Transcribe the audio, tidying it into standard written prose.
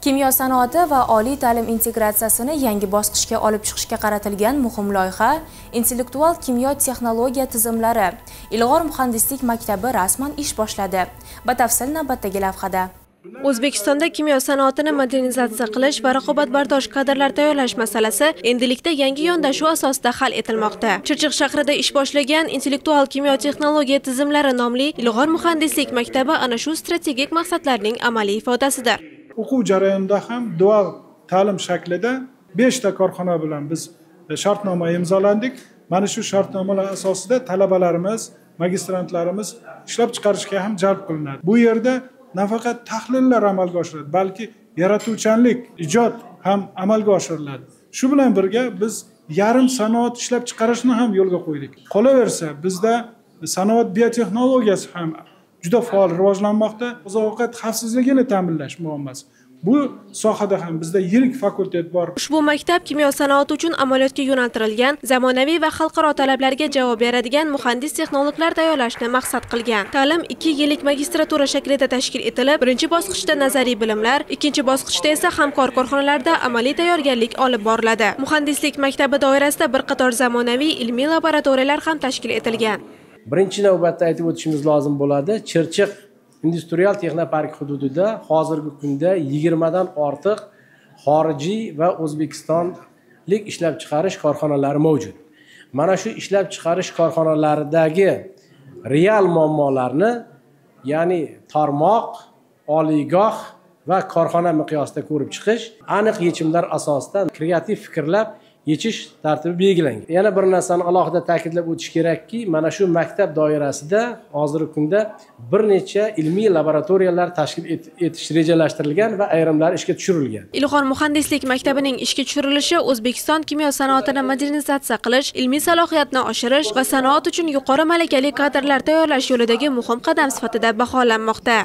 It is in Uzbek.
Kimyo sanoati va oliy ta'lim integratsiyasini yangi bosqichga olib chiqishga qaratilgan muhim loyiha intellektual kimyo texnologiya tizimlari Ilg'or muhandislik maktabi rasman ish boshladi. Batafsil navbatdagi lavhada. O'zbekistonda kimyo sanoatini modernizatsiya qilish va raqobatbardosh kadrlar tayyorlash masalasi endilikda yangi yondashuv asosida hal etilmoqda. Chirchiq shahrida ish boshlagan intellektual kimyo texnologiya tizimlari nomli Ilg'or muhandislik maktabi ana shu strategik maqsadlarning amaliy ifodasidir. O'quv jarayonida ham dual ta'lim shaklida 5 ta korxona bilan biz shartnoma imzolandik. Mana shu shartnomalar asosida talabalarimiz, magistrantlarimiz ishlab chiqarishga ham jalb qilinadi. Bu yerda nafaqat tahlillar amalga oshiriladi, balki yaratuvchanlik, ijod ham amalga oshiriladi. Shu bilan birga biz yarim sanoat ishlab chiqarishni ham yo'lga qo'ydik. Qolaversa, bizda sanoat biotexnologiyasi ham juda faol rivojlanmoqda. Oziq-ovqat xavfsizligini ta'minlash muammosi. Bu sohada ham bizda yirik fakultet bor. Ushbu maktab kimyo sanoati uchun amaliyotga yo'naltirilgan, zamonaviy va xalqaro talablarga javob beradigan muhandis-texnologlar tayyorlashni maqsad qilgan. Ta'lim 2 yillik magistratura shaklida tashkil etilib, birinchi bosqichda nazariy bilimlar, ikkinchi bosqichda esa hamkor korxonalarda amaliy tayyorgarlik olib boriladi. Muhandislik maktabi doirasida bir qator zamonaviy ilmiy laboratoriyalar ham tashkil etilgan. Birinchi navbatda aytib o'tishimiz lozim bo'ladi. Chirchiq industrial texnopark hududida hozirgi kunda 20 dan ortiq xorijiy va O'zbekistonlik ishlab chiqarish korxonalari mavjud. Mana shu ishlab chiqarish korxonalaridagi real muammolarni, ya'ni tarmoq, oliygoh va korxona miqyosida ko'rib chiqish, aniq yechimlar asosida kreativ fikrlab yechish tartibi belgilangan. Yana bir narsani alohida ta'kidlab o'tish kerakki, mana shu maktab doirasida hozirgi kunda bir necha ilmiy laboratoriyalar tashkil etish rejalashtirilgan va ayrimlari ishga tushirilgan. Ilg'or muhandislik maktabining ishga tushirilishi O'zbekiston kimyo sanoatini modernizatsiya qilish, ilmiy salohiyatni oshirish va sanoat uchun yuqori malakali kadrlar tayyorlash yo'lidagi muhim qadam sifatida baholanmoqda.